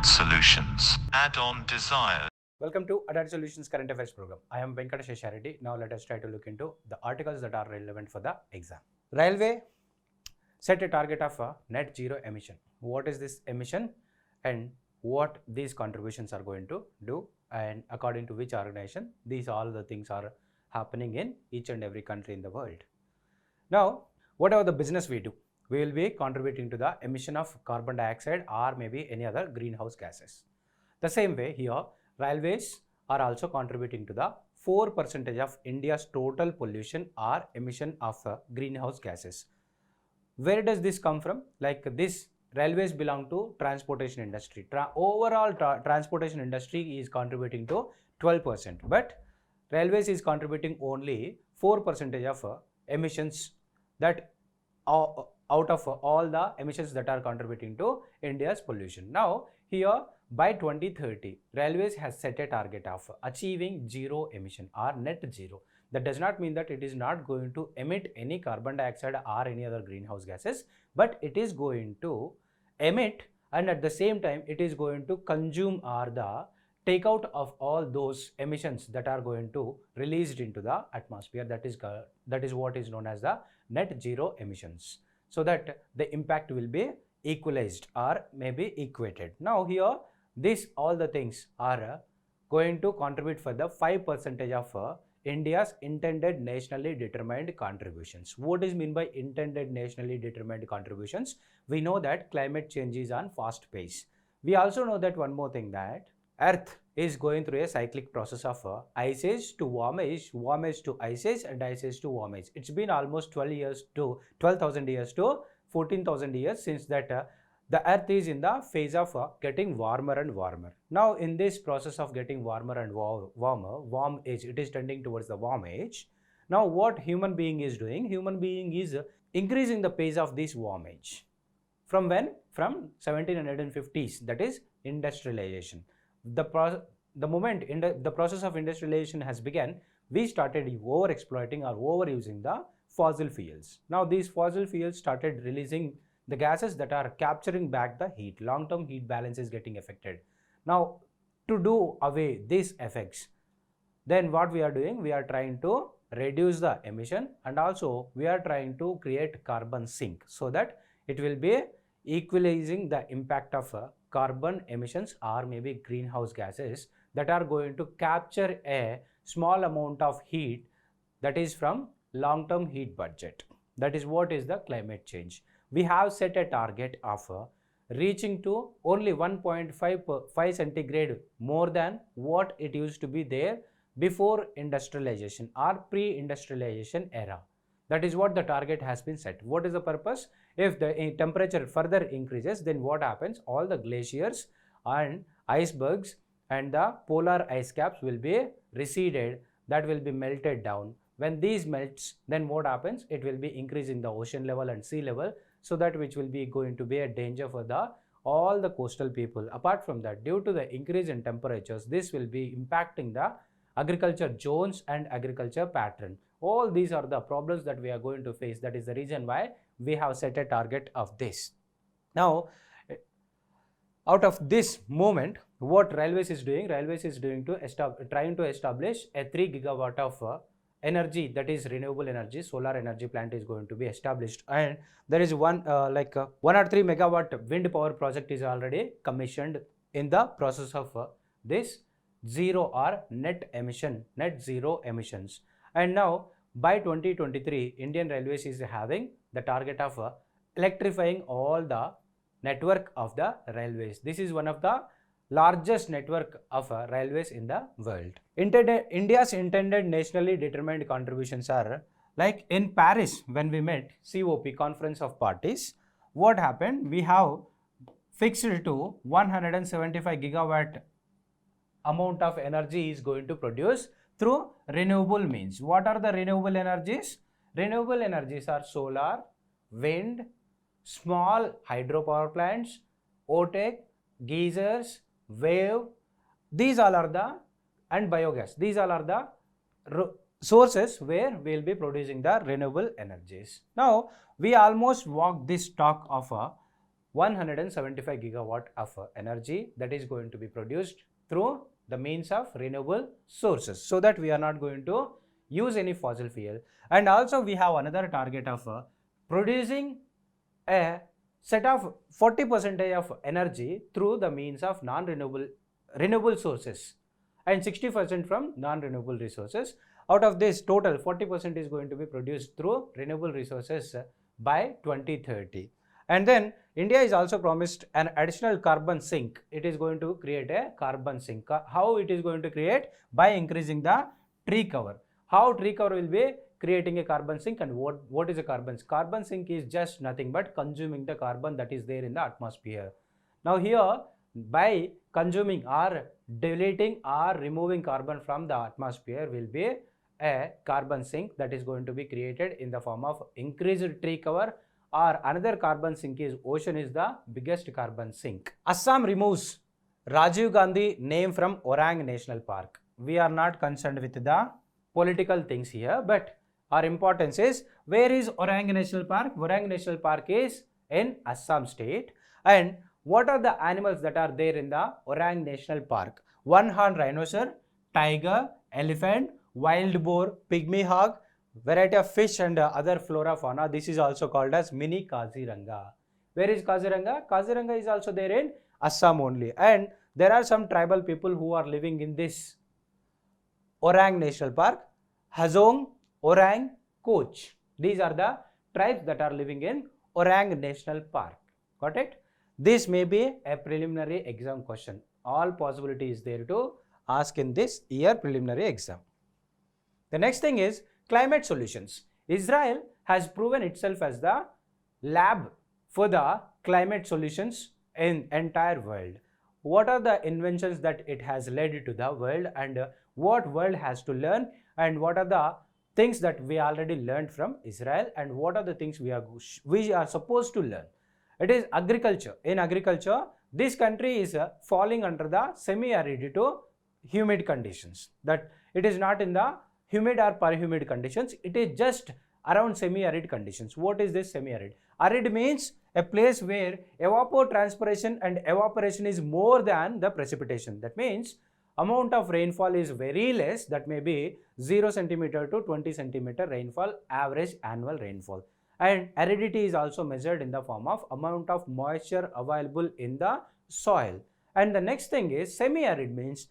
smart solutions. Add-on desired. Welcome to Addod Solutions Current Affairs program. I am Venkatesh Reddy. Now let us try to look into the articles that are relevant for the exam. Railway set a target of net zero emission. What is this emission and what these contributions are going to do, and according to which organization? These all the things are happening in each and every country in the world. Now, whatever the business we do, we will be contributing to the emission of carbon dioxide or maybe any other greenhouse gases. The same way here, railways are also contributing to the 4% of India's total pollution or emission of greenhouse gases. Where does this come from? Like this, railways belong to transportation industry. Overall transportation industry is contributing to 12%, but railways is contributing only 4% of emissions, that out of all the emissions that are contributing to India's pollution. Now here by 2030, railways has set a target of achieving zero emission or net zero. That does not mean that it is not going to emit any carbon dioxide or any other greenhouse gases, but it is going to emit, and at the same time it is going to consume or the take out of all those emissions that are going to released into the atmosphere. That is what is known as the net zero emissions, so that the impact will be equalized or maybe equated. Now here these all the things are going to contribute for the 5% of India's intended nationally determined contributions. What is mean by intended nationally determined contributions? We know that climate change is on fast pace. We also know that one more thing, that Earth is going through a cyclic process of ice age to warm age to ice age, and ice age to warm age. It's been almost 12,000 years to 14,000 years since that the Earth is in the phase of getting warmer and warmer. Now in this process of getting warmer and warm age, it is tending towards the warm age. Now what human being is doing? Human being is increasing the pace of this warm age. From when? From 1750s, that is industrialization. The moment the process of industrialization has begun, we started over exploiting or overusing the fossil fuels. Now these fossil fuels started releasing the gases that are capturing back the heat. Long-term heat balance is getting affected. Now to do away these effects, then what we are doing? We are trying to reduce the emission, and also we are trying to create carbon sink, so that it will be equalizing the impact of carbon emissions or maybe greenhouse gases that are going to capture a small amount of heat, that is from long-term heat budget. That is what is the climate change. We have set a target of reaching to only 1.5 centigrade more than what it used to be there before industrialization or pre-industrialization era. That is what the target has been set. What is the purpose? If the temperature further increases, then what happens? All the glaciers and icebergs and the polar ice caps will be receded, that will be melted down. When these melts, then what happens? It will be increasing the ocean level and sea level, so that which will be going to be a danger for all the coastal people. Apart from that, due to the increase in temperatures, this will be impacting the agriculture zones and agriculture pattern. All these are the problems that we are going to face. That is the reason why we have set a target of this. Now, out of this movement, what railways is doing? Railways is doing trying to establish a 3 gigawatt of energy, that is renewable energy, solar energy plant is going to be established, and there is one or 3 megawatt wind power project is already commissioned in the process of this zero or net zero emissions. And now by 2023, Indian Railways is having the target of electrifying all the network of the railways. This is one of the largest network of railways in the world. India's intended nationally determined contributions are like in Paris when we met COP, Conference of Parties. What happened? We have fixed to 175 gigawatt amount of energy is going to produce through renewable means. What are the renewable energies? Renewable energies are solar, wind, small hydropower plants, OTEC, geysers, wave. These all are the, and biogas. These all are the sources where we will be producing the renewable energies. Now, we almost walked this talk of 175 gigawatt of energy that is going to be produced through the means of renewable sources, so that we are not going to use any fossil fuel. And also we have another target of producing a set of 40% of energy through the means of renewable sources and 60% from non-renewable resources. Out of this total, 40% is going to be produced through renewable resources by 2030. And then India is also promised an additional carbon sink. It is going to create a carbon sink. How it is going to create? By increasing the tree cover. How tree cover will be creating a carbon sink, and what is a carbon sink? Carbon sink is just nothing but consuming the carbon that is there in the atmosphere. Now here, by consuming or deleting or removing carbon from the atmosphere will be a carbon sink that is going to be created in the form of increased tree cover, or another carbon sink is ocean is the biggest carbon sink. Assam removes Rajiv Gandhi name from Orang National Park. We are not concerned with the political things here, but our importance is, where is Orang National Park? Orang National Park is in Assam state. And what are the animals that are there in the Orang National Park? One-horned rhinoceros, tiger, elephant, wild boar, pygmy hog, variety of fish and other flora fauna. This is also called as mini Kaziranga. Where is Kaziranga? Kaziranga is also there in Assam only. And there are some tribal people who are living in this Orang National Park. Hazong, Orang, Koch. These are the tribes that are living in Orang National Park. Got it? This may be a preliminary exam question. All possibility is there to ask in this year preliminary exam. The next thing is climate solutions. Israel has proven itself as the lab for the climate solutions in entire world. What are the inventions that it has led to the world, and what world has to learn, and what are the things that we already learned from Israel, and what are the things we are supposed to learn? It is agriculture. In agriculture, this country is falling under the semi-arid to humid conditions. That it is not in the humid or per-humid conditions. It is just around semi-arid conditions. What is this semi-arid? Arid means a place where evapotranspiration and evaporation is more than the precipitation. That means amount of rainfall is very less. That may be 0 centimeter to 20 centimeter rainfall, average annual rainfall. And aridity is also measured in the form of amount of moisture available in the soil. And the next thing is semi-arid means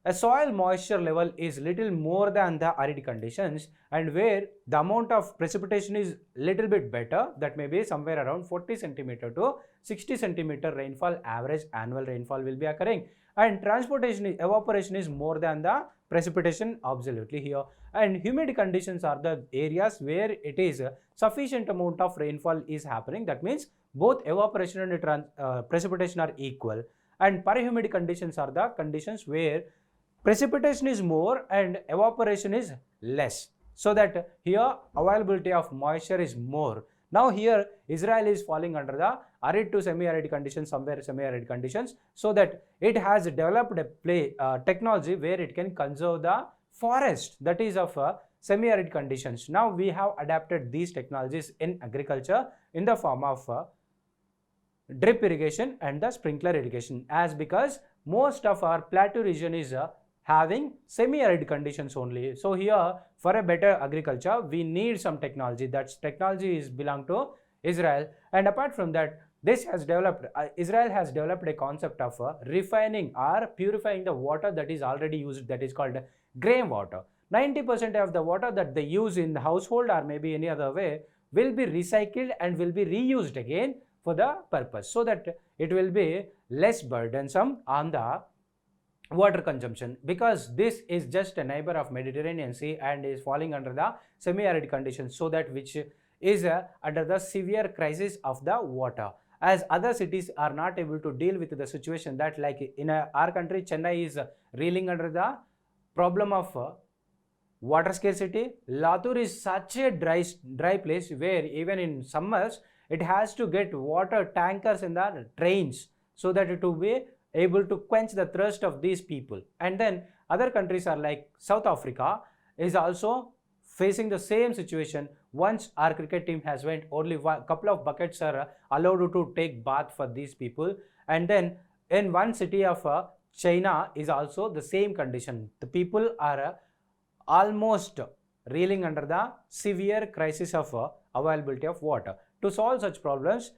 a soil moisture level is little more than the arid conditions, and where the amount of precipitation is little bit better. That may be somewhere around 40 centimeter to 60 centimeter rainfall, average annual rainfall will be occurring. And evaporation is more than the precipitation absolutely here. And humid conditions are the areas where it is sufficient amount of rainfall is happening. That means both evaporation and precipitation are equal. And per-humid conditions are the conditions where precipitation is more and evaporation is less, so that here availability of moisture is more. Now here Israel is falling under the arid to semi-arid conditions, somewhere semi-arid conditions, so that it has developed a technology where it can conserve the forest that is of semi-arid conditions. Now we have adapted these technologies in agriculture in the form of drip irrigation and the sprinkler irrigation, as because most of our plateau region is having semi-arid conditions only. So here for a better agriculture we need some technology. That technology is belong to Israel. And apart from that, this has developed Israel has developed a concept of refining or purifying the water that is already used, that is called grey water. 90% of the water that they use in the household or maybe any other way will be recycled and will be reused again for the purpose, so that it will be less burdensome on the water consumption, because this is just a neighbor of Mediterranean Sea and is falling under the semi-arid conditions, so that which is under the severe crisis of the water, as other cities are not able to deal with the situation. That like in our country, Chennai is reeling under the problem of water scarcity. Latur is such a dry place where even in summers it has to get water tankers in the trains, so that it will be able to quench the thirst of these people. And then other countries are like South Africa is also facing the same situation. Once our cricket team has went, only one couple of buckets are allowed to take bath for these people. And then in one city of China is also the same condition. The people are almost reeling under the severe crisis of availability of water. To solve such problems,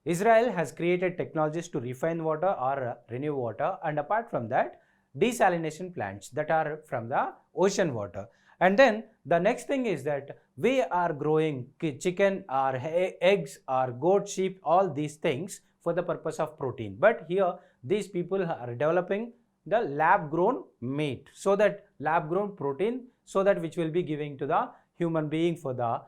Israel has created technologies to refine water or renew water, and apart from that, desalination plants that are from the ocean water. And then the next thing is that we are growing chicken or eggs or goat, sheep, all these things for the purpose of protein. But here these people are developing the lab grown meat, so that lab grown protein, so that which will be giving to the human being for the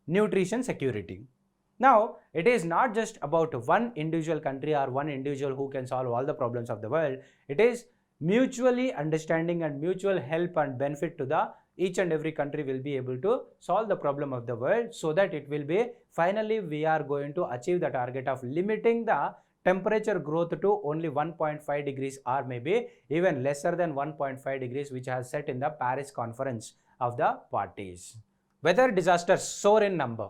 nutrition security. Now, it is not just about one individual country or one individual who can solve all the problems of the world. It is mutually understanding and mutual help and benefit to the each and every country will be able to solve the problem of the world, so that it will be finally we are going to achieve the target of limiting the temperature growth to only 1.5 degrees or maybe even lesser than 1.5 degrees, which has set in the Paris conference of the parties. Weather disasters soar in number,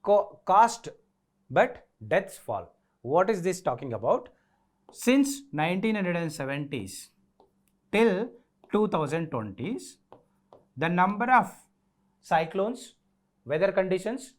cost but deaths fall. What is this talking about? Since 1970s till 2020s, the number of cyclones, weather conditions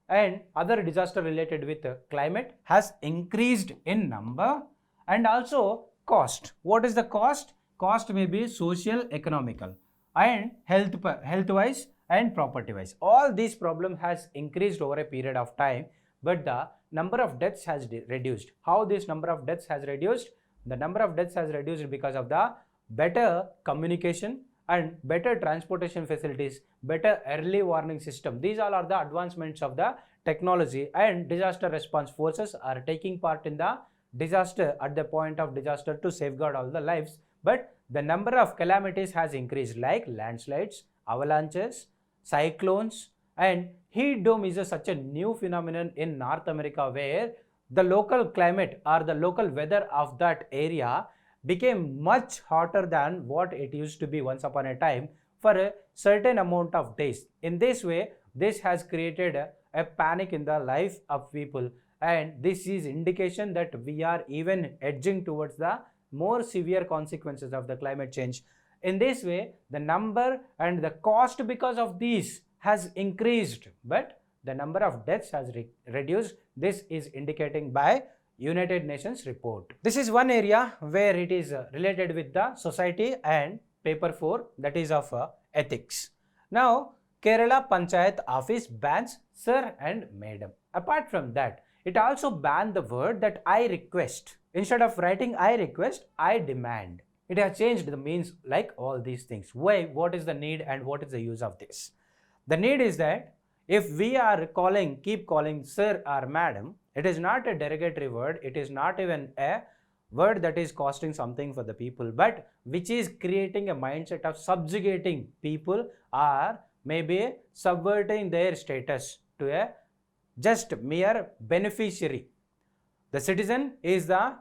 and other disaster related with climate has increased in number, and also cost. What is the cost? Cost may be social, economical and health wise and property wise. All these problem has increased over a period of time, but the number of deaths has reduced. How this number of deaths has reduced? The number of deaths has reduced because of the better communication and better transportation facilities, better early warning system. These all are the advancements of the technology, and disaster response forces are taking part in the disaster at the point of disaster to safeguard all the lives. But the number of calamities has increased, like landslides, avalanches, cyclones, and heat dome is such a new phenomenon in North America, where the local climate or the local weather of that area became much hotter than what it used to be once upon a time for a certain amount of days. In this way, this has created a panic in the life of people, and this is indication that we are even edging towards the more severe consequences of the climate change. In this way, the number and the cost because of these has increased, but the number of deaths has reduced. This is indicating by United Nations report. This is one area where it is related with the society and paper 4, that is of ethics. Now, Kerala Panchayat Office bans sir and madam. Apart from that, it also banned the word that I request. Instead of writing I request, I demand. It has changed the means, like all these things. Why? What is the need and what is the use of this? The need is that if we are keep calling sir or madam, it is not a derogatory word. It is not even a word that is costing something for the people, but which is creating a mindset of subjugating people or maybe subverting their status to a just mere beneficiary. The citizen is the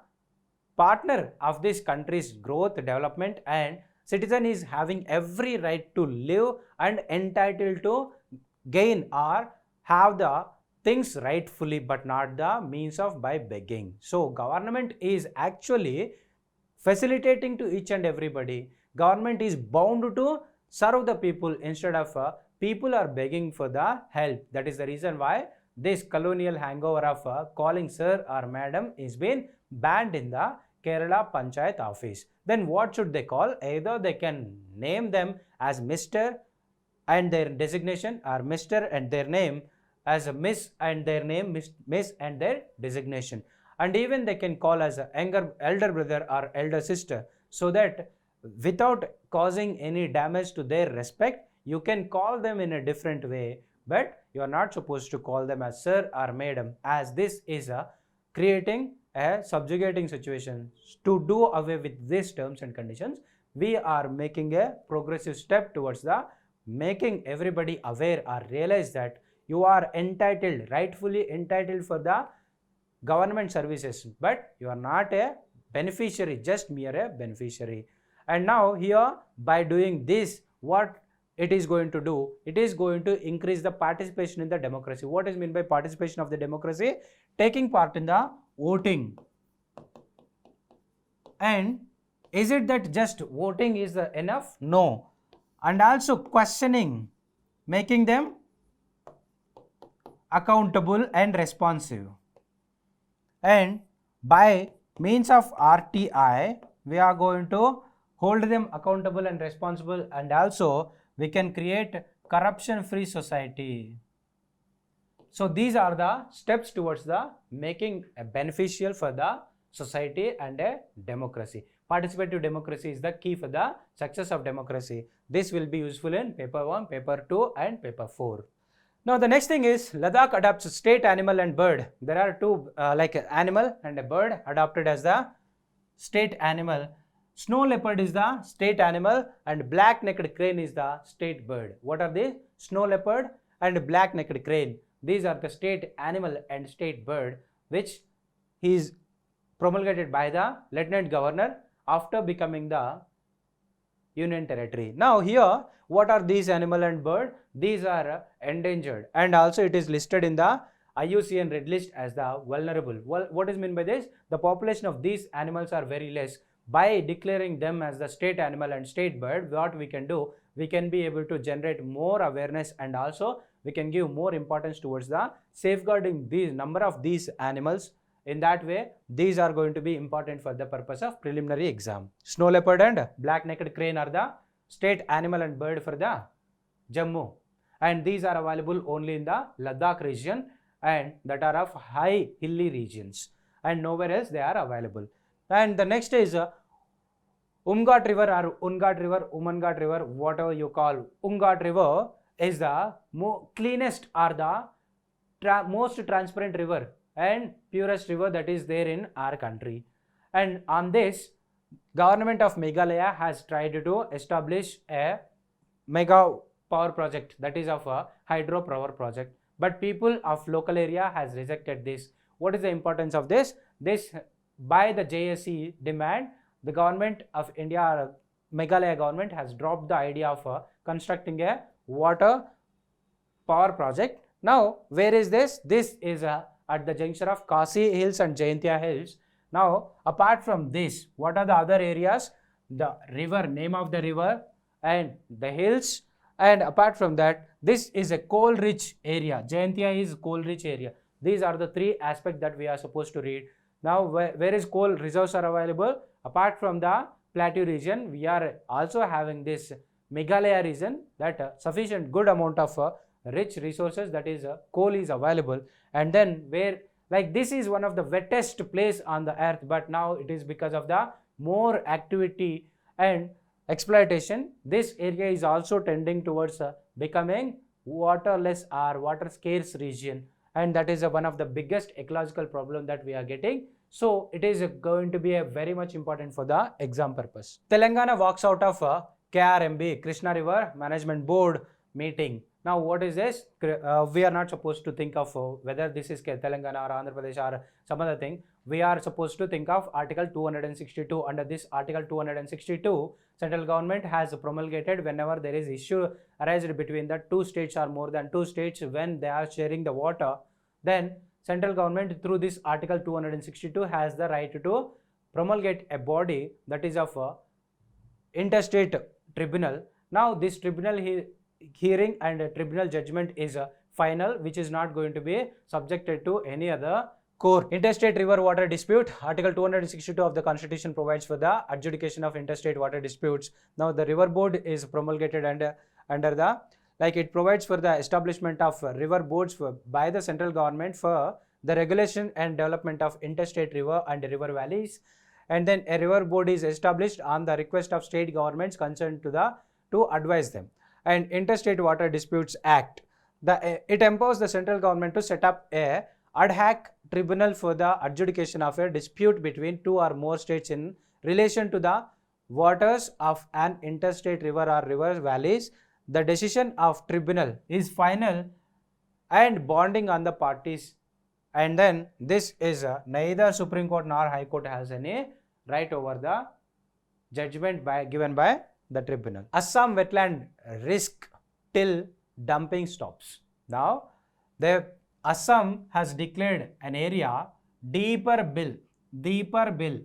partner of this country's growth, development, and citizen is having every right to live and entitled to gain or have the things rightfully, but not the means of by begging. So government is actually facilitating to each and everybody. Government is bound to serve the people instead of people are begging for the help. That is the reason why this colonial hangover of calling sir or madam is been banned in the Kerala Panchayat Office. Then what should they call? Either they can name them as Mr. and their designation, or Mr. and their name as a Miss and their name, Miss and their designation. And even they can call as a elder brother or elder sister, so that without causing any damage to their respect, you can call them in a different way, but you are not supposed to call them as sir or madam, as this is creating a subjugating situation. To do away with these terms and conditions, we are making a progressive step towards the making everybody aware or realize that you are entitled, rightfully entitled for the government services, but you are not a beneficiary, just mere a beneficiary. And now here, by doing this, what it is going to do? It is going to increase the participation in the democracy. What is meant by participation of the democracy? Taking part in the voting. And is it that just voting is enough? No. And also questioning, making them accountable and responsive. And by means of RTI, we are going to hold them accountable and responsible, and also we can create corruption-free society. So these are the steps towards the making a beneficial for the society and a democracy. Participative democracy is the key for the success of democracy. This will be useful in paper 1, paper 2 and paper 4. Now the next thing is Ladakh adopts state animal and bird. There are two like an animal and a bird adopted as the state animal. Snow leopard is the state animal and black-necked crane is the state bird. What are they? Snow leopard and black-necked crane. These are the state animal and state bird which is promulgated by the Lieutenant Governor after becoming the Union Territory. Now here, what are these animal and bird? These are endangered, and also it is listed in the IUCN Red List as the vulnerable. Well, what is meant by this? The population of these animals are very less. By declaring them as the state animal and state bird, what we can do? We can be able to generate more awareness, and also we can give more importance towards the safeguarding these number of these animals. In that way, these are going to be important for the purpose of preliminary exam. Snow leopard and black-necked crane are the state animal and bird for the Jammu, and these are available only in the Ladakh region and that are of high hilly regions, and nowhere else they are available. And the next is Umgat River or Ungat River, Umangat River, whatever you call. Umgat River is the cleanest or the most transparent river and purest river that is there in our country. And on this, government of Meghalaya has tried to establish a mega power project, that is of a hydropower project, but people of local area has rejected this. What is the importance of this? This by the JSE demand, the government of India or Meghalaya government has dropped the idea of constructing a water power project. Now where is this? This is at the junction of Kasi Hills and Jayantia Hills. Now apart from this, what are the other areas? The river, name of the river and the hills, and apart from that, this is a coal rich area. Jayantia is coal rich area. These are the three aspects that we are supposed to read. Now where is coal reserves are available? Apart from the plateau region, we are also having this Meghalaya region that sufficient good amount of rich resources, that is coal is available. And then where, like, this is one of the wettest place on the earth, but now it is because of the more activity and exploitation, this area is also tending towards becoming waterless or water scarce region, and that is one of the biggest ecological problem that we are getting. So it is going to be a very much important for the exam purpose. Telangana walks out of KRMB, Krishna River Management Board meeting. Now what is this? We are not supposed to think of whether this is Telangana or Andhra Pradesh or some other thing. We are supposed to think of Article 262. Under this Article 262, central government has promulgated whenever there is issue arised between the two states or more than two states when they are sharing the water, then central government through this Article 262 has the right to promulgate a body, that is of Interstate Tribunal. Now this tribunal hearing and tribunal judgment is final, which is not going to be subjected to any other court. Interstate river water dispute. Article 262 of the Constitution provides for the adjudication of interstate water disputes. Now the river board is promulgated under the, like, it provides for the establishment of river boards by the central government for the regulation and development of interstate river and river valleys, and then a river board is established on the request of state governments concerned to advise them. And Interstate Water Disputes Act, it empowers the central government to set up a ad hoc tribunal for the adjudication of a dispute between two or more states in relation to the waters of an interstate river or river valleys. The decision of tribunal is final and binding on the parties, and then this is neither Supreme Court nor High Court has any right over the judgment given by the tribunal. Assam Wetland risk till dumping stops. Now, the Assam has declared an area, Deeper Bill. Deeper Bill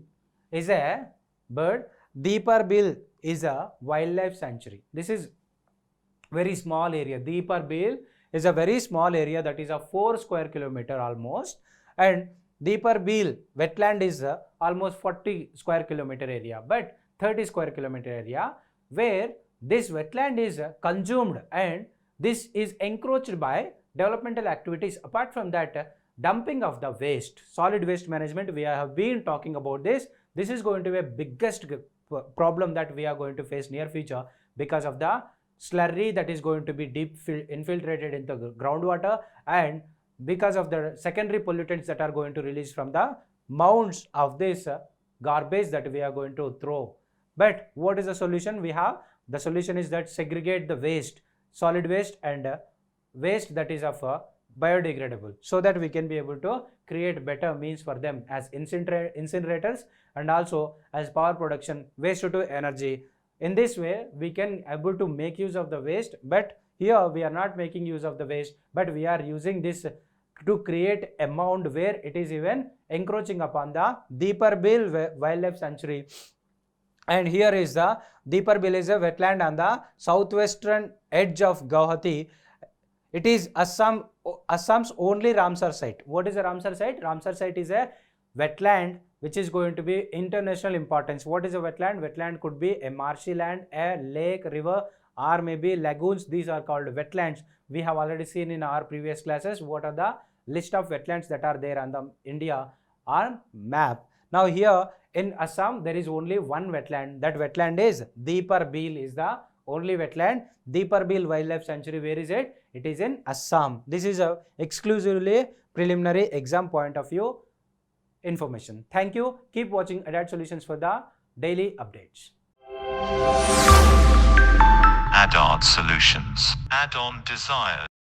is a bird. Deeper Bill is a wildlife sanctuary. This is very small area. Deeper Bill is a very small area, that is a 4 square kilometer almost, and Deeper Bill wetland is almost 40 square kilometer area, but 30 square kilometer area where this wetland is consumed, and this is encroached by developmental activities. Apart from that, dumping of the waste, solid waste management, we have been talking about this. This is going to be a biggest problem that we are going to face near future because of the slurry that is going to be deep infiltrated into the groundwater, and because of the secondary pollutants that are going to release from the mounds of this garbage that we are going to throw. But what is the solution we have? The solution is that segregate the waste, solid waste and waste that is of biodegradable, so that we can be able to create better means for them as incinerators and also as power production, waste to energy. In this way we can able to make use of the waste, but here we are not making use of the waste, but we are using this to create a mound where it is even encroaching upon the Deeper Bill wildlife sanctuary. And here is the Deeper Bill is a wetland on the southwestern edge of Guwahati. It is Assam's only Ramsar site. What is a Ramsar site? Ramsar site is a wetland which is going to be international importance. What is a wetland? Wetland could be a marshy land, a lake, river, or maybe lagoons. These are called wetlands. We have already seen in our previous classes what are the list of wetlands that are there on the India on map. Now here in Assam there is only one wetland. That wetland is Deeper Bill is the only wetland. Deeper Bill Wildlife Sanctuary, where is it? It is in Assam. This is a exclusively preliminary exam point of view information. Thank you. Keep watching Addod Solutions for the daily updates. Addod Solutions. Add-on desired.